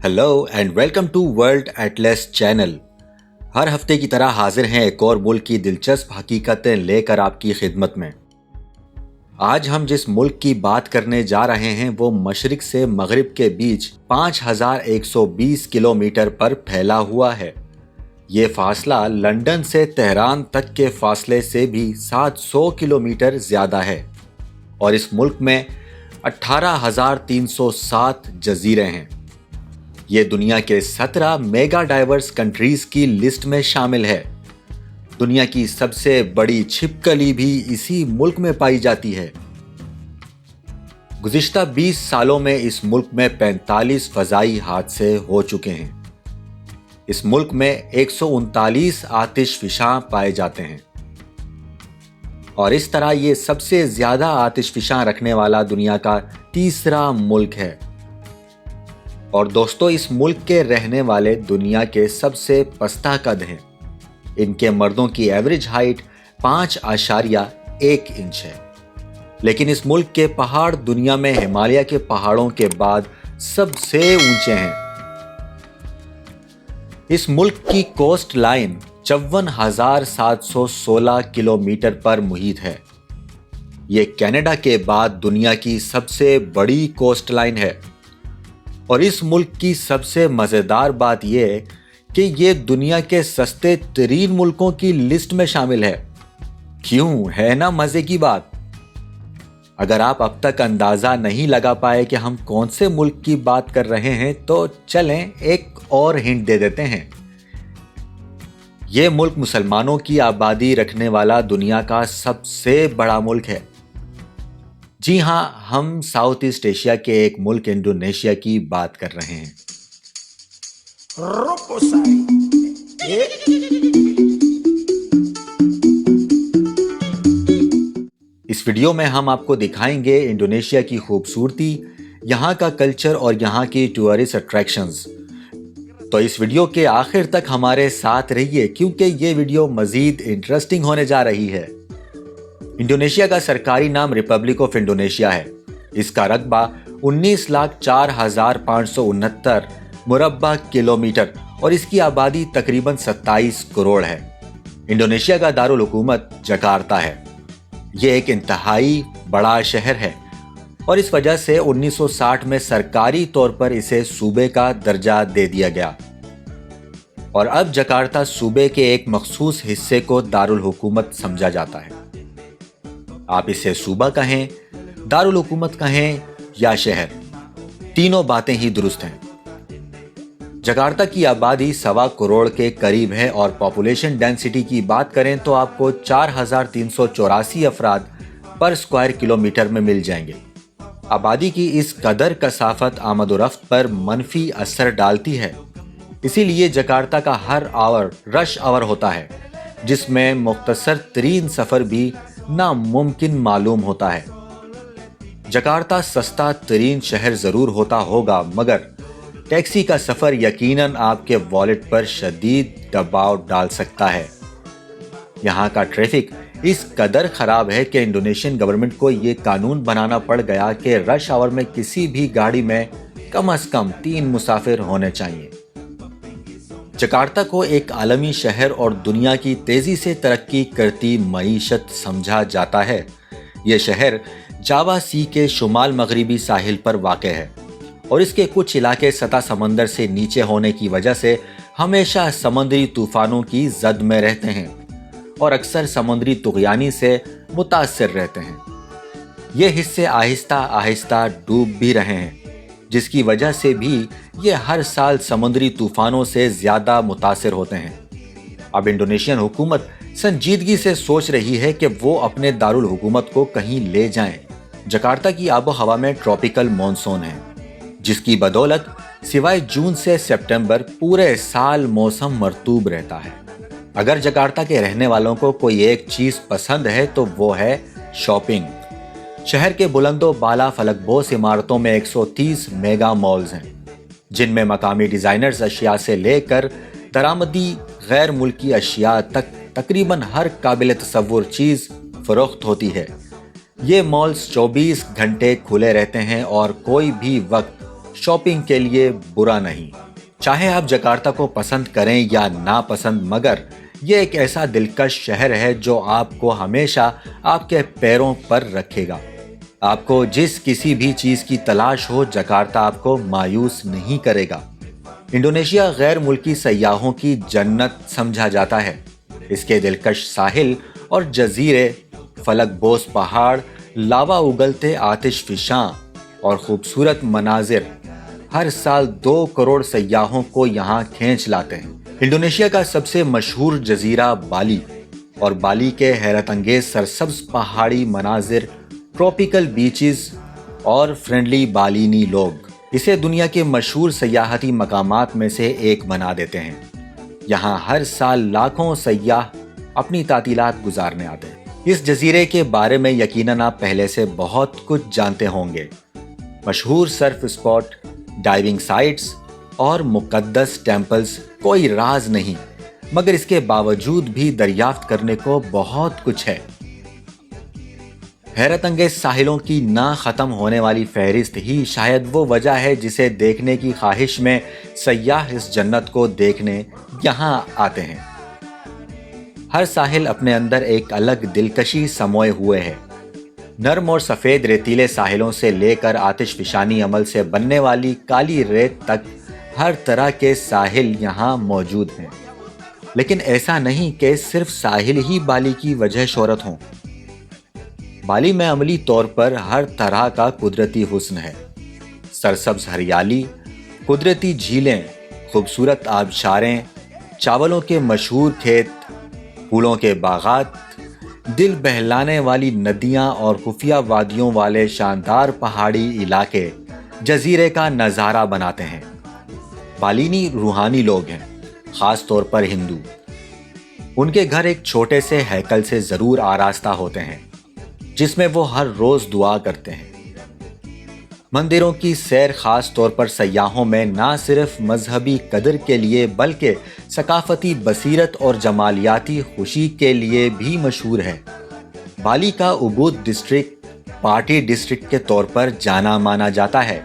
Hello and welcome to World Atlas channel. हर हफ्ते की तरह हाजिर हैं एक और मुल्क की दिलचस्प हकीकतें लेकर आपकी खिदमत में। आज हम जिस मुल्क की बात करने जा रहे हैं वो मशरिक से मगरिब के बीच 5120 किलोमीटर पर फैला हुआ है। ये फासला लंदन से तेहरान तक के फासले से भी 700 किलोमीटर ज़्यादा है और इस मुल्क में 18,307 जजीरे हैं। ये दुनिया के 17 मेगा डाइवर्स कंट्रीज की लिस्ट में शामिल है। दुनिया की सबसे बड़ी छिपकली भी इसी मुल्क में पाई जाती है। गुज़िश्ता 20 सालों में इस मुल्क में 45 फज़ाई हादसे हो चुके हैं। इस मुल्क में 139 आतिशफिशां पाए जाते हैं और इस तरह ये सबसे ज्यादा आतिशफिशां रखने वाला दुनिया का तीसरा मुल्क है। और दोस्तों, इस मुल्क के रहने वाले दुनिया के सबसे पस्ता कद हैं। इनके मर्दों की एवरेज हाइट 5.1 इंच है। लेकिन इस मुल्क के पहाड़ दुनिया में हिमालय के पहाड़ों के बाद सबसे ऊंचे हैं। इस मुल्क की कोस्ट लाइन 54,716 किलोमीटर पर मुहित है। ये कनाडा के बाद दुनिया की सबसे बड़ी कोस्ट लाइन है और इस मुल्क की सबसे मज़ेदार बात यह है कि ये दुनिया के सस्ते तरीन मुल्कों की लिस्ट में शामिल है। क्यों, है ना मज़े की बात। अगर आप अब तक अंदाज़ा नहीं लगा पाए कि हम कौन से मुल्क की बात कर रहे हैं तो चलें एक और हिंट दे देते हैं। ये मुल्क मुसलमानों की आबादी रखने वाला दुनिया का सबसे बड़ा मुल्क है। जी हां, हम साउथ ईस्ट एशिया के एक मुल्क इंडोनेशिया की बात कर रहे हैं। इस वीडियो में हम आपको दिखाएंगे इंडोनेशिया की खूबसूरती, यहाँ का कल्चर और यहाँ की टूरिस्ट अट्रैक्शंस। तो इस वीडियो के आखिर तक हमारे साथ रहिए क्योंकि ये वीडियो मजीद इंटरेस्टिंग होने जा रही है। इंडोनेशिया का सरकारी नाम रिपब्लिक ऑफ इंडोनेशिया है। इसका रकबा 19,04,569 मुरब्बा किलोमीटर और इसकी आबादी तकरीबन 27 करोड़ है। इंडोनेशिया का दारुल हुकूमत जकार्ता है। ये एक इंतहाई बड़ा शहर है और इस वजह से 1960 में सरकारी तौर पर इसे सूबे का दर्जा दे दिया गया और अब जकार्ता सूबे के एक मखसूस हिस्से को दारुल हुकूमत समझा जाता है। आप इसे सूबा कहें, दारुल हुकूमत कहें या शहर, तीनों बातें ही दुरुस्त हैं। जकार्ता की आबादी 1.25 करोड़ के करीब है और पॉपुलेशन डेंसिटी की बात करें तो आपको 4,384 अफराद पर स्क्वायर किलोमीटर में मिल जाएंगे। आबादी की इस कदर कसाफत आमदोरफ्त पर मनफी असर डालती है। इसीलिए जकार्ता का हर आवर रश आवर होता है जिसमें मुख्तसर तरीन सफ़र भी नामुमकिन मालूम होता है। जकार्ता सस्ता तरीन शहर ज़रूर होता होगा मगर टैक्सी का सफ़र यकीनन आपके वॉलेट पर शदीद दबाव डाल सकता है। यहाँ का ट्रैफिक इस कदर ख़राब है कि इंडोनेशियन गवर्नमेंट को ये कानून बनाना पड़ गया कि रश आवर में किसी भी गाड़ी में कम से कम 3 मुसाफिर होने चाहिए। जकार्ता को एक आलमी शहर और दुनिया की तेज़ी से तरक्की करती मईशत समझा जाता है। ये शहर जावा सी के शुमाल मगरिबी साहिल पर वाक़ है और इसके कुछ इलाके सतह समंदर से नीचे होने की वजह से हमेशा समुद्री तूफ़ानों की जद में रहते हैं और अक्सर समुद्री तुग़यानी से मुतासिर रहते हैं। ये हिस्से आहिस्ता आहिस्ता डूब भी रहे हैं जिसकी वजह से भी ये हर साल समुद्री तूफ़ानों से ज़्यादा मुतासिर होते हैं। अब इंडोनेशियन हुकूमत संजीदगी से सोच रही है कि वो अपने दारुल हुकूमत को कहीं ले जाएं। जकार्ता की आबो हवा में ट्रॉपिकल मॉनसून है जिसकी बदौलत सिवाय जून से सितंबर पूरे साल मौसम मरतूब रहता है। अगर जकार्ता के रहने वालों को कोई एक चीज़ पसंद है तो वो है शॉपिंग। शहर के बुलंदो बाला फलकबोस इमारतों में 130 मेगा मॉल्स हैं जिनमें मकामी डिज़ाइनर्स अशिया से लेकर दरामदी गैर मुल्की अशिया तक तकरीबन हर काबिल तसव्वुर चीज़ फ़रोख्त होती है। ये मॉल्स 24 घंटे खुले रहते हैं और कोई भी वक्त शॉपिंग के लिए बुरा नहीं। चाहे आप जकार्ता को पसंद करें या नापसंद, मगर ये एक ऐसा दिलकश शहर है जो आपको हमेशा आपके पैरों पर रखेगा। आपको जिस किसी भी चीज़ की तलाश हो, जकार्ता आपको मायूस नहीं करेगा। इंडोनेशिया गैर मुल्की सयाहों की जन्नत समझा जाता है। इसके दिलकश साहिल और जजीरे, फलकबोस पहाड़, लावा उगलते आतिशफिशां और खूबसूरत मनाजिर हर साल 2 करोड़ सयाहों को यहाँ खींच लाते हैं। इंडोनेशिया का सबसे मशहूर जजीरा बाली, और बाली के हैरत अंगेज सरसब्ज पहाड़ी मनाजिर, ट्रॉपिकल बीचेस और फ्रेंडली बालीनी लोग इसे दुनिया के मशहूर सयाहती मकामात में से एक बना देते हैं। यहाँ हर साल लाखों सयाह अपनी तातीलात गुजारने आते हैं। इस जजीरे के बारे में यकीनन आप पहले से बहुत कुछ जानते होंगे। मशहूर सर्फ स्पॉट, डाइविंग साइट्स और मुकद्दस टेम्पल्स कोई राज नहीं, मगर इसके बावजूद भी दरियाफ्त करने को बहुत कुछ है। हैरत अंगेज साहिलों की ना ख़त्म होने वाली फहरिस्त ही शायद वो वजह है जिसे देखने की ख्वाहिश में सयाह इस जन्नत को देखने यहाँ आते हैं। हर साहिल अपने अंदर एक अलग दिलकशी समोए हुए है। नर्म और सफ़ेद रेतीले साहिलों से लेकर आतिशफिशानी अमल से बनने वाली काली रेत तक हर तरह के साहिल यहाँ मौजूद हैं। लेकिन ऐसा नहीं कि सिर्फ साहिल ही बाली की वजह शोहरत हों। बाली में अमली तौर पर हर तरह का कुदरती हुस्न है। सरसब्ज हरियाली, कुदरती झीलें, खूबसूरत आबशारें, चावलों के मशहूर खेत, फूलों के बागात, दिल बहलाने वाली नदियां और खुफिया वादियों वाले शानदार पहाड़ी इलाके जजीरे का नज़ारा बनाते हैं। बालीनी रूहानी लोग हैं, ख़ास तौर पर हिंदू। उनके घर एक छोटे से हैकल से ज़रूर आरास्ता होते हैं, जिसमें वो हर रोज़ दुआ करते हैं। मंदिरों की सैर ख़ास तौर पर सयाहों में ना सिर्फ मजहबी कदर के लिए बल्कि सकाफती बसीरत और जमालियाती खुशी के लिए भी मशहूर है। बाली का उबुद डिस्ट्रिक्ट पार्टी डिस्ट्रिक्ट के तौर पर जाना माना जाता है,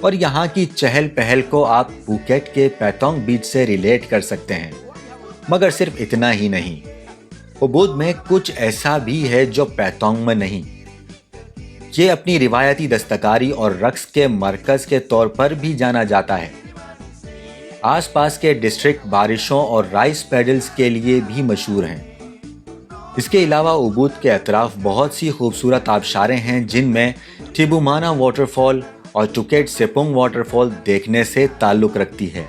और यहाँ की चहल पहल को आप फुकेट के पैथोंग बीच से रिलेट कर सकते हैं। मगर सिर्फ इतना ही नहीं, उबुद में कुछ ऐसा भी है जो पैथोंग में नहीं। ये अपनी रिवायती दस्तकारी और रक्स के मरकज के तौर पर भी जाना जाता है। आसपास के डिस्ट्रिक्ट बारिशों और राइस पैडल्स के लिए भी मशहूर हैं। इसके अलावा उबुद के अतराफ बहुत सी खूबसूरत आबशारें हैं, जिनमें टिबुमाना वाटरफॉल और चुकेट सेपुंग वाटरफॉल देखने से ताल्लुक़ रखती है।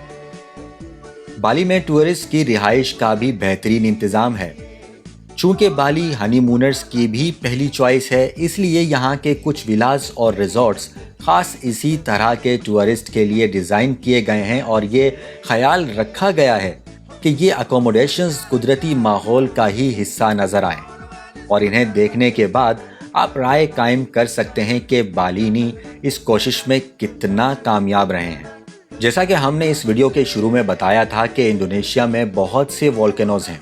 बाली में टूरिस्ट की रिहाइश का भी बेहतरीन इंतज़ाम है। चूँकि बाली हनीमूनर्स की भी पहली चॉइस है, इसलिए यहाँ के कुछ विलास और रिजॉर्ट्स ख़ास इसी तरह के टूरिस्ट के लिए डिज़ाइन किए गए हैं, और ये ख्याल रखा गया है कि ये अकोमोडेशंस कुदरती माहौल का ही हिस्सा नज़र आएँ, और इन्हें देखने के बाद आप राय कायम कर सकते हैं कि बालीनी इस कोशिश में कितना कामयाब रहे हैं। जैसा कि हमने इस वीडियो के शुरू में बताया था कि इंडोनेशिया में बहुत से वोल्केनोज हैं,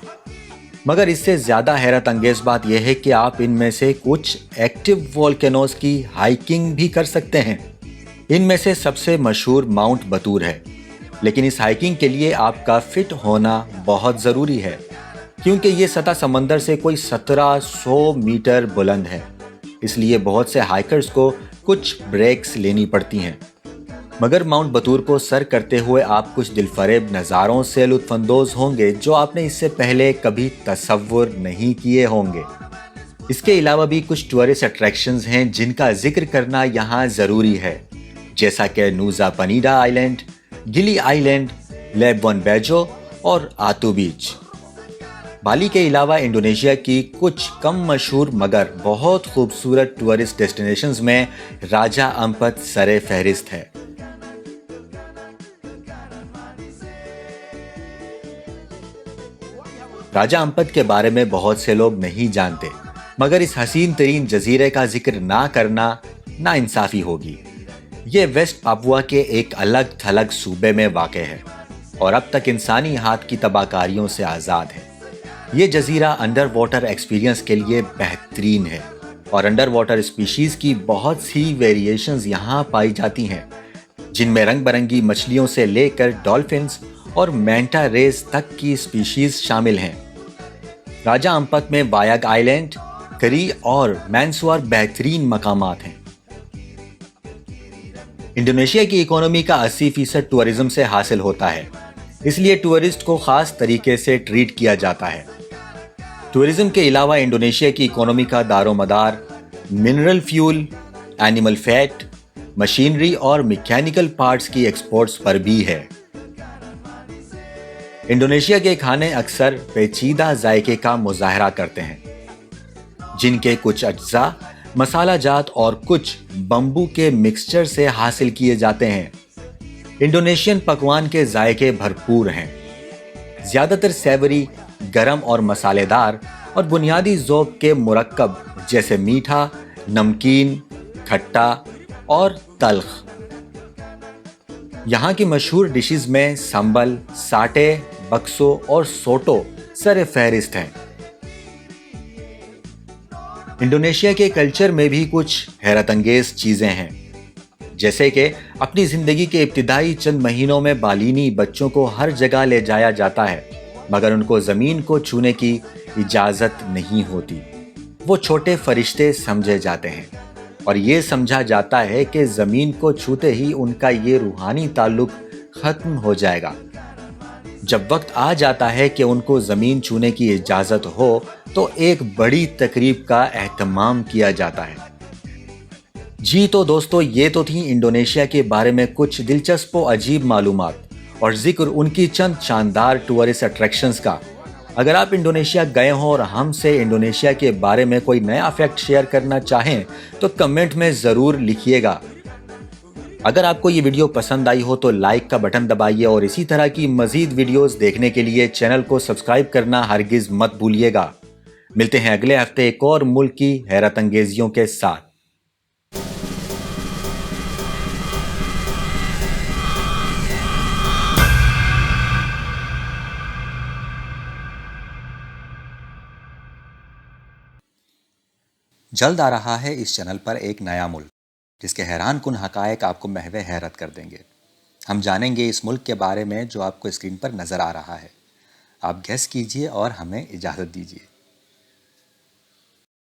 मगर इससे ज़्यादा हैरत अंगेज़ बात यह है कि आप इनमें से कुछ एक्टिव वोल्केनोज की हाइकिंग भी कर सकते हैं। इनमें से सबसे मशहूर माउंट बतूर है, लेकिन इस हाइकिंग के लिए आपका फिट होना बहुत ज़रूरी है, क्योंकि ये सतह समंदर से कोई 1700 मीटर बुलंद है। इसलिए बहुत से हाइकर्स को कुछ ब्रेक्स लेनी पड़ती हैं। मगर माउंट बतूर को सर करते हुए आप कुछ दिलफरेब नज़ारों से लुत्फ़अंदोज़ होंगे जो आपने इससे पहले कभी तसव्वुर नहीं किए होंगे। इसके अलावा भी कुछ टूरिस्ट अट्रैक्शंस हैं जिनका जिक्र करना यहाँ ज़रूरी है, जैसा कि नूज़ा पनीडा आइलैंड, गिली आइलैंड, लेबवन बेजो और आतू बीच। बाली के अलावा इंडोनेशिया की कुछ कम मशहूर मगर बहुत खूबसूरत टूरिस्ट डेस्टिनेशंस में राजा अम्पत सरे फहरिस्त है। राजा अम्पत के बारे में बहुत से लोग नहीं जानते, मगर इस हसीन तरीन जजीरे का जिक्र ना करना नाइंसाफ़ी होगी। ये वेस्ट पापुआ के एक अलग थलग सूबे में वाक़े है और अब तक इंसानी हाथ की तबाहकारियों से आज़ाद है। ये जजीरा अंडर वाटर एक्सपीरियंस के लिए बेहतरीन है और अंडर वाटर स्पीशीज़ की बहुत सी वेरिएशंस यहाँ पाई जाती हैं, जिन में रंग बिरंगी मछलियों से लेकर डॉल्फिन्स और मैंटा रेस तक की स्पीशीज शामिल हैं। राजा अम्पत में वायाग आइलैंड, करी और मैनसवार बेहतरीन मकामात हैं। इंडोनेशिया की इकोनॉमी का 80% टूरिज्म से हासिल होता है, इसलिए टूरिस्ट को खास तरीके से ट्रीट किया जाता है। टूरिज्म के अलावा इंडोनेशिया की इकोनॉमी का दारोमदार mineral fuel, animal fat, machinery और मैकेनिकल पार्ट्स की एक्सपोर्ट्स पर भी है। इंडोनेशिया के खाने अक्सर पेचीदा जायके का मुजाहरा करते हैं, जिनके कुछ अज्जा मसाला जात और कुछ बम्बू के मिक्सचर से हासिल किए जाते हैं। इंडोनेशियन पकवान के जायके भरपूर हैं, ज्यादातर सेवरी, गरम और मसालेदार और बुनियादी ज़ौक़ के मुरक्कब जैसे मीठा, नमकीन, खट्टा और तल्ख। यहाँ की मशहूर डिशेस में संबल, साटे, बक्सो और सोटो सर फहरिस्त हैं। इंडोनेशिया के कल्चर में भी कुछ हैरत अंगेज चीजें हैं, जैसे कि अपनी जिंदगी के इब्तिदाई चंद महीनों में बालिनी बच्चों को हर जगह ले जाया जाता है, मगर उनको जमीन को छूने की इजाजत नहीं होती। वो छोटे फरिश्ते समझे जाते हैं और ये समझा जाता है कि जमीन को छूते ही उनका ये रूहानी ताल्लुक खत्म हो जाएगा। जब वक्त आ जाता है कि उनको जमीन छूने की इजाजत हो तो एक बड़ी तकरीब का एहतमाम किया जाता है। जी तो दोस्तों, ये तो थी इंडोनेशिया के बारे में कुछ दिलचस्प और अजीब मालूमात और जिक्र उनकी चंद शानदार टूरिस्ट अट्रैक्शंस का। अगर आप इंडोनेशिया गए हों और हमसे इंडोनेशिया के बारे में कोई नया फैक्ट शेयर करना चाहें तो कमेंट में ज़रूर लिखिएगा। अगर आपको ये वीडियो पसंद आई हो तो लाइक का बटन दबाइए और इसी तरह की मज़ीद वीडियोस देखने के लिए चैनल को सब्सक्राइब करना हरगिज़ मत भूलिएगा। मिलते हैं अगले हफ्ते एक और मुल्क की हैरत अंगेजियों के साथ। जल्द आ रहा है इस चैनल पर एक नया मुल्क, जिसके हैरान कुन हकायक आपको महवे हैरत कर देंगे। हम जानेंगे इस मुल्क के बारे में जो आपको स्क्रीन पर नज़र आ रहा है। आप गेस कीजिए और हमें इजाज़त दीजिए।